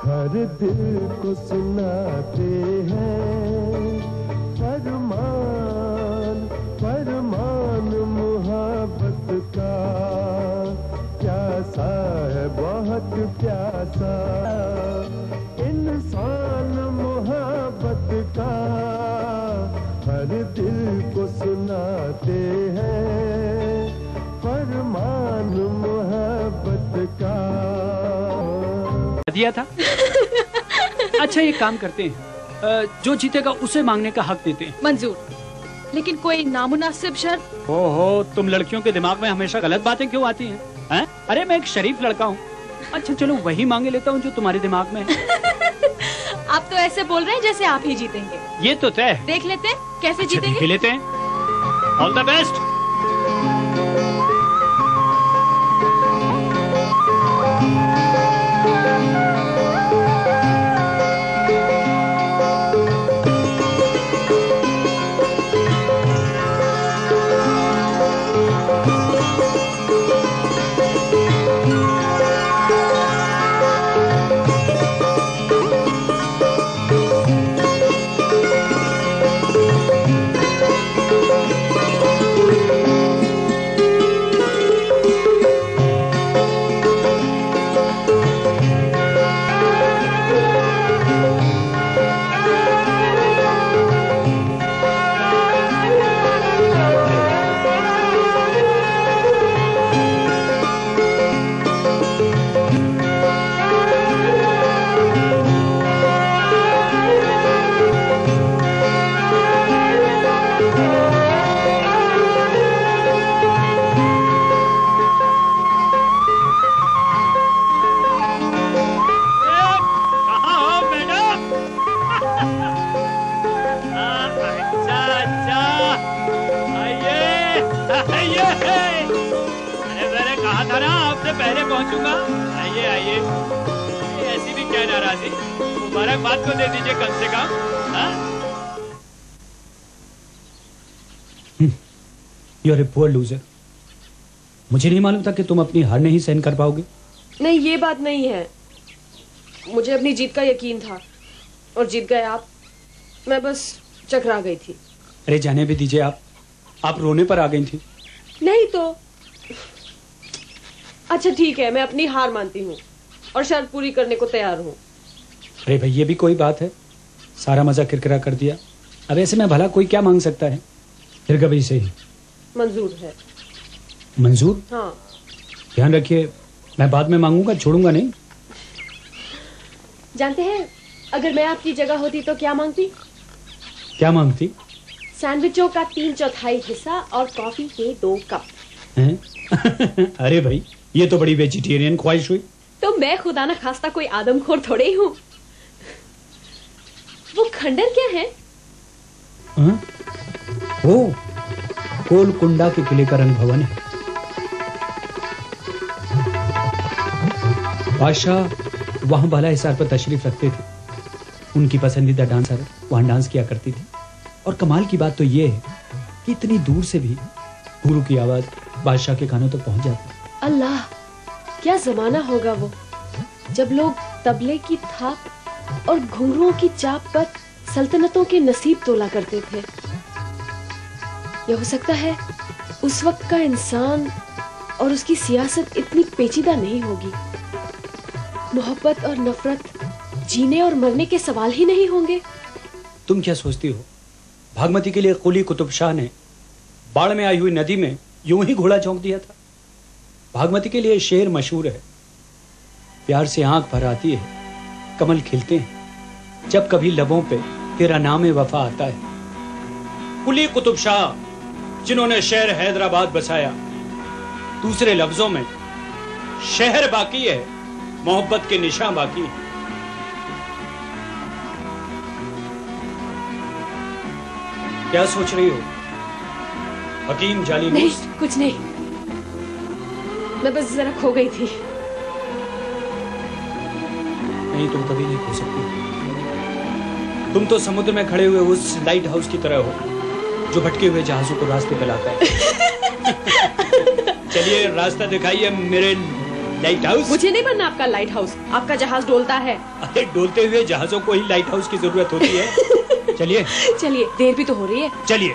हर दिल को सुनाते हैं फरमान फरमान मोहब्बत का, प्यासा है बहुत प्यासा इंसान मोहब्बत का, हर दिल को सुनाते हैं फरमान मोहब्बत का। दिया था। अच्छा ये काम करते हैं, जो जीतेगा उसे मांगने का हक देते हैं। मंजूर, लेकिन कोई नामुनासिब शर्त। ओहो, तुम लड़कियों के दिमाग में हमेशा गलत बातें क्यों आती हैं? हैं? अरे मैं एक शरीफ लड़का हूँ। अच्छा चलो वही मांगे लेता हूँ जो तुम्हारे दिमाग में है। आप तो ऐसे बोल रहे हैं जैसे आप ही जीतेंगे। ये तो तय। देख लेते हैं कैसे जीतेंगे। देख लेते हैं। All the best. पहले पहुंचूंगा। आइए आइए, ऐसी भी क्या नाराजी, मुबारकबाद को दे दीजिए कम से कम। You are a poor loser. मुझे नहीं मालूम था कि तुम अपनी हार नहीं सहन कर पाओगे। नहीं, ये बात नहीं है, मुझे अपनी जीत का यकीन था और जीत गए आप। मैं बस चकरा गई थी। अरे जाने भी दीजिए, आप रोने पर आ गई थी। नहीं तो अच्छा ठीक है, मैं अपनी हार मानती हूँ और शर्त पूरी करने को तैयार हूँ। अरे भाई ये भी कोई बात है, सारा मजा किरकिरा कर दिया। अब ऐसे में भला कोई क्या मांग सकता है, फिर कभी से ही। मंजूर है। मंजूर? हाँ। ध्यान रखिए, मैं बाद में मांगूंगा, छोड़ूंगा नहीं। जानते हैं, अगर मैं आपकी जगह होती तो क्या मांगती? क्या मांगती? सैंडविचों का 3/4 हिस्सा और कॉफी के 2 कप। हैं? अरे भाई ये तो बड़ी वेजिटेरियन ख्वाहिश हुई। तो मैं खुदा ना खास्ता कोई आदमखोर थोड़े ही हूँ। वो खंडर क्या है? वो गोलकुंडा के किले का रंग भवन है। बादशाह वहां बाला हिसार पर तशरीफ रखते थे। उनकी पसंदीदा डांसर वहां डांस किया करती थी। और कमाल की बात तो ये है कि इतनी दूर से भी गुरु की आवाज बादशाह के कानों तक पहुंच जाती। अल्लाह, क्या जमाना होगा वो, जब लोग तबले की थाप और घुंघरुओं की चाप पर सल्तनतों के नसीब तोला करते थे। यह हो सकता है उस वक्त का इंसान और उसकी सियासत इतनी पेचीदा नहीं होगी। मोहब्बत और नफरत जीने और मरने के सवाल ही नहीं होंगे। तुम क्या सोचती हो, भागमती के लिए कुली कुतुब शाह ने बाढ़ में आई हुई नदी में यूं ही घोड़ा झोंक दिया था? भागमती के लिए शेर मशहूर है, प्यार से आंख भर आती है, कमल खिलते हैं जब कभी लबों पे तेरा नाम वफा आता है। कुली कुतुब शाह जिन्होंने शहर हैदराबाद बसाया, दूसरे लफ्जों में शहर बाकी है, मोहब्बत के निशान बाकी है। क्या सोच रही हो हकीम जाली? नहीं, कुछ नहीं, मैं बस जरा खो गई थी। नहीं, तुम कभी नहीं खो सकती। तुम तो समुद्र में खड़े हुए उस लाइट हाउस की तरह हो जो भटके हुए जहाजों को रास्ते पे लाता है। चलिए रास्ता दिखाइए मेरे लाइट हाउस? मुझे नहीं बनना आपका लाइट हाउस। आपका जहाज डोलता है। अरे डोलते हुए जहाजों को ही लाइट हाउस की जरूरत होती है। चलिए चलिए, देर भी तो हो रही है। चलिए।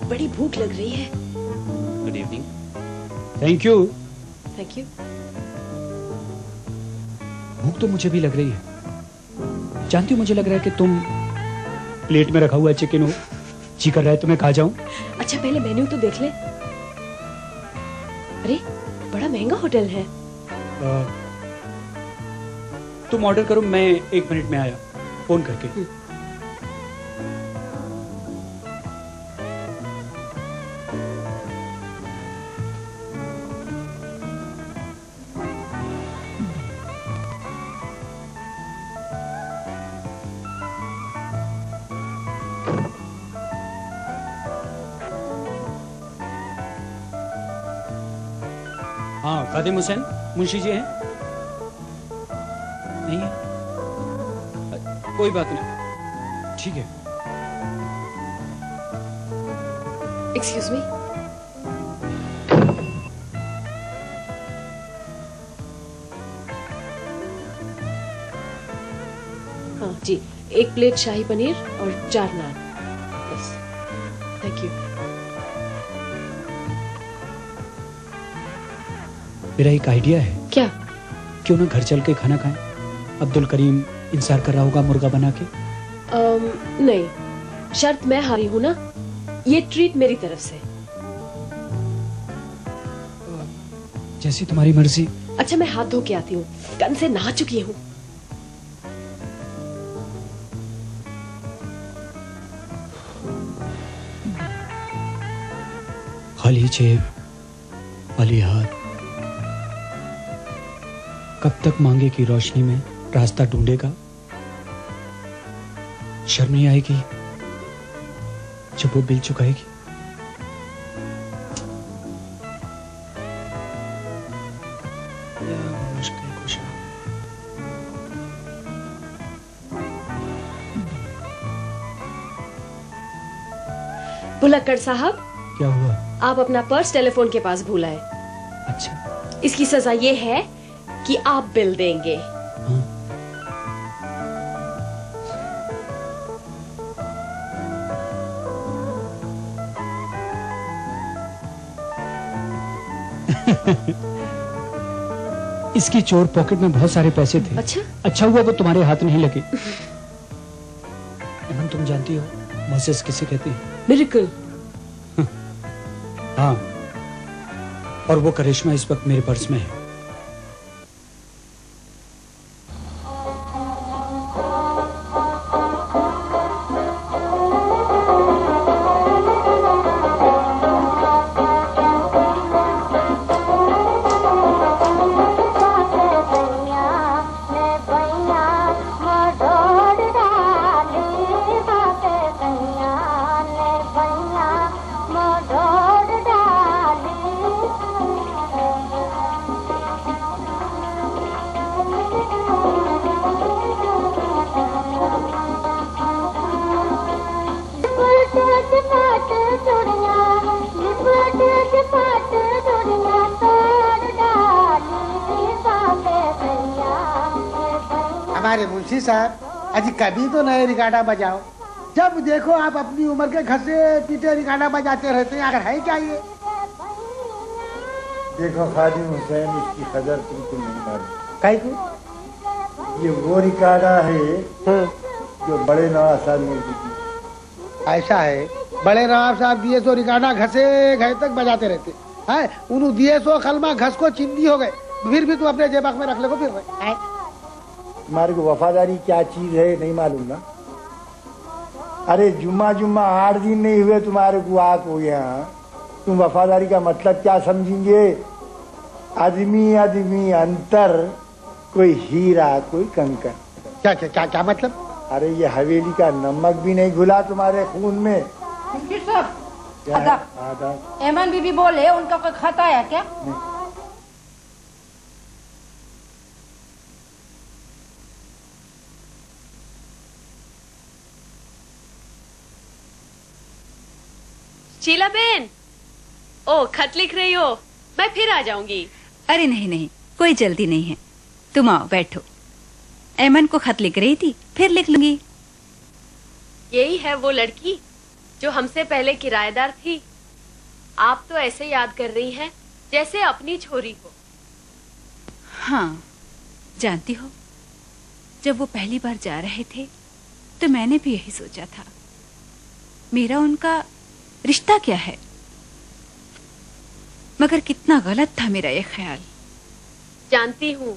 बड़ी भूख लग रही है। Good evening. Thank you. Thank you. भूख तो मुझे भी लग रही है। जानती हो, मुझे लग रहा है कि तुम प्लेट में रखा हुआ चिकन हो। जी कर रहा है तुम्हें खा जाऊं। अच्छा, पहले मेन्यू तो देख ले। अरे, बड़ा महंगा होटल है। तुम ऑर्डर करो, मैं 1 मिनट में आया, फोन करके। हाँ, खादिम हुसैन मुंशी जी हैं? नहीं है? कोई बात नहीं, ठीक है। Excuse me. हाँ जी, 1 प्लेट शाही पनीर और 4 नान बस। Thank you. मेरा एक आइडिया है। क्या? क्यों ना घर चल के खाना खाएं? अब्दुल करीम इंतजार कर रहा होगा मुर्गा बना के। नहीं, शर्त मैं हारी हूं ना, ये ट्रीट मेरी तरफ से। जैसी तुम्हारी मर्जी। अच्छा, मैं हाथ धो के आती हूँ, कन से नहा चुकी हूँ। खाली जेब, खाली हाथ, कब तक मांगे की रोशनी में रास्ता ढूंढेगा? शर्म नहीं आएगी जब वो बिल चुकाएगी? मुश्किल कुशा। भुलक्कड़ साहब, क्या हुआ? आप अपना पर्स टेलीफोन के पास भूल आए। अच्छा। इसकी सजा ये है कि आप बिल देंगे। हाँ? इसकी चोर पॉकेट में बहुत सारे पैसे थे। अच्छा हुआ वो तुम्हारे हाथ नहीं लगे। अमन, तुम जानती हो मोसेस किसे कहते हैं? मिरेकल। हाँ, और वो करिश्मा इस वक्त मेरे पर्स में है। हमारे मुंशी साहब, अजी कभी तो नए रिकार्डा बजाओ। जब देखो आप अपनी उम्र के घसे पीटे रिकार्डा बजाते रहते हैं, अगर है क्या ये? देखो खादिम हुसैन, इसकी कदर तुमको नहीं मालूम। काहे को? ये वो रिकार्डा है जो बड़े नवाब साहब ने दी। ऐसा है, बड़े नवाब साहब दिए सो रिकार्डा घसे घे तक बजाते रहते हैं। उन्होंने दिए सो खलमा घस को चिंदी हो गए, फिर भी तू अपने जेबाक में रख ले को फिर रहे। तुम्हारे को वफादारी क्या चीज है नहीं मालूम ना। अरे जुम्मा 8 दिन नहीं हुए तुम्हारे को आको यहाँ, तुम वफादारी का मतलब क्या समझेंगे? आदमी आदमी अंतर, कोई हीरा कोई कंकर। क्या क्या क्या क्या मतलब? अरे ये हवेली का नमक भी नहीं घुला तुम्हारे खून में। क्या है? आदाब। एमन बीबी बोले उनका कोई खत आया क्या? शीला बहन, ओ खत लिख रही हो? मैं फिर आ जाऊंगी। अरे नहीं नहीं, कोई जल्दी नहीं है, तुम आओ बैठो। एमन को खत लिख रही थी, फिर लिख लूंगी। यही है वो लड़की जो हमसे पहले किराएदार थी। आप तो ऐसे याद कर रही हैं जैसे अपनी छोरी हो। हाँ, जानती हो, जब वो पहली बार जा रहे थे तो मैंने भी यही सोचा था, मेरा उनका रिश्ता क्या है। मगर कितना गलत था मेरा ये ख्याल। जानती हूँ,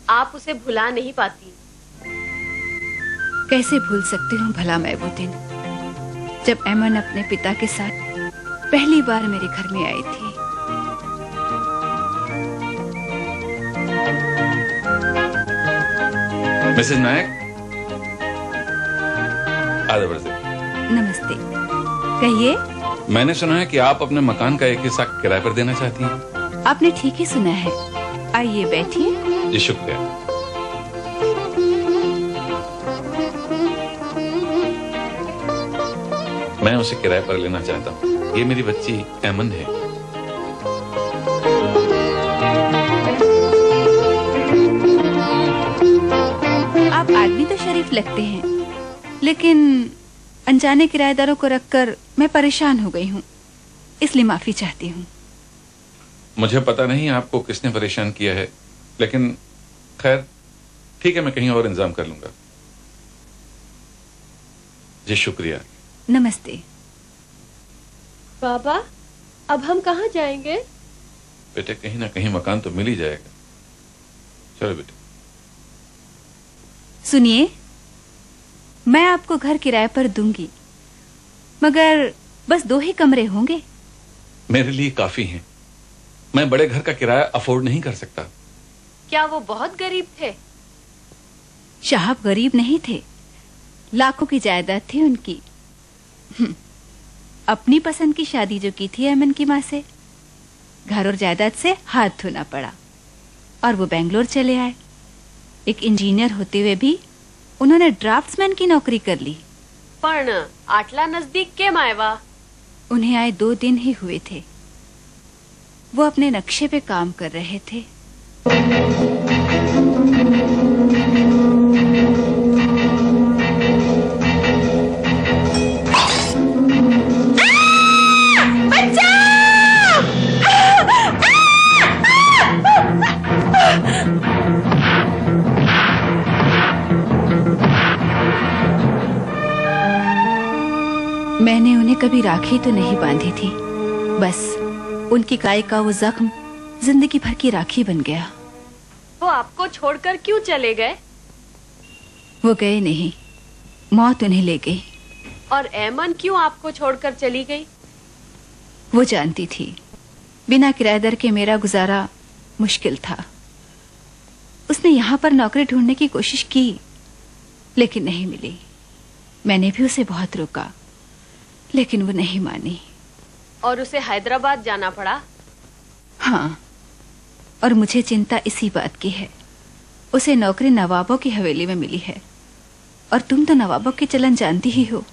आप उसे भुला नहीं पाती। कैसे भूल सकती हूँ भला मैं वो दिन, जब एमन अपने पिता के साथ पहली बार मेरे घर में आई थी। मिसेस नायक, आधे बरसे। नमस्ते, कहिए। मैंने सुना है कि आप अपने मकान का एक हिस्सा किराए पर देना चाहती हैं। आपने ठीक ही सुना है, आइए बैठिए। जी शुक्रिया। मैं उसे किराए पर लेना चाहता हूँ। ये मेरी बच्ची एमन है। आप आदमी तो शरीफ लगते हैं, लेकिन अनजाने किराएदारों को रखकर मैं परेशान हो गई हूँ, इसलिए माफी चाहती हूँ। मुझे पता नहीं आपको किसने परेशान किया है, लेकिन खैर ठीक है, मैं कहीं और इंतजाम कर लूंगा। जी शुक्रिया। नमस्ते। बाबा, अब हम कहाँ जाएंगे? बेटे कहीं ना कहीं मकान तो मिल ही जाएगा। चलो बेटे। सुनिए, मैं आपको घर किराए पर दूंगी, मगर बस 2 ही कमरे होंगे। मेरे लिए काफी हैं। मैं बड़े घर का किराया अफोर्ड नहीं कर सकता। क्या वो बहुत गरीब थे? साहब गरीब नहीं थे, लाखों की जायदाद थी उनकी। अपनी पसंद की शादी जो की थी एमन की माँ से, घर और जायदाद से हाथ धोना पड़ा और वो बेंगलोर चले आए। एक इंजीनियर होते हुए भी उन्होंने ड्राफ्ट्समैन की नौकरी कर ली। पण आटला नजदीक के मायवा? उन्हें आए 2 दिन ही हुए थे। वो अपने नक्शे पे काम कर रहे थे। मैंने उन्हें कभी राखी तो नहीं बांधी थी, बस उनकी काय का वो जख्म जिंदगी भर की राखी बन गया। वो आपको छोड़कर क्यों चले गए? वो गए नहीं, मौत उन्हें ले गई। और एमन क्यों आपको छोड़कर चली गई? वो जानती थी बिना किराएदार के मेरा गुजारा मुश्किल था। उसने यहाँ पर नौकरी ढूंढने की कोशिश की, लेकिन नहीं मिली। मैंने भी उसे बहुत रोका, लेकिन वो नहीं मानी। और उसे हैदराबाद जाना पड़ा? हाँ, और मुझे चिंता इसी बात की है। उसे नौकरी नवाबों की हवेली में मिली है, और तुम तो नवाबों के चलन जानती ही हो।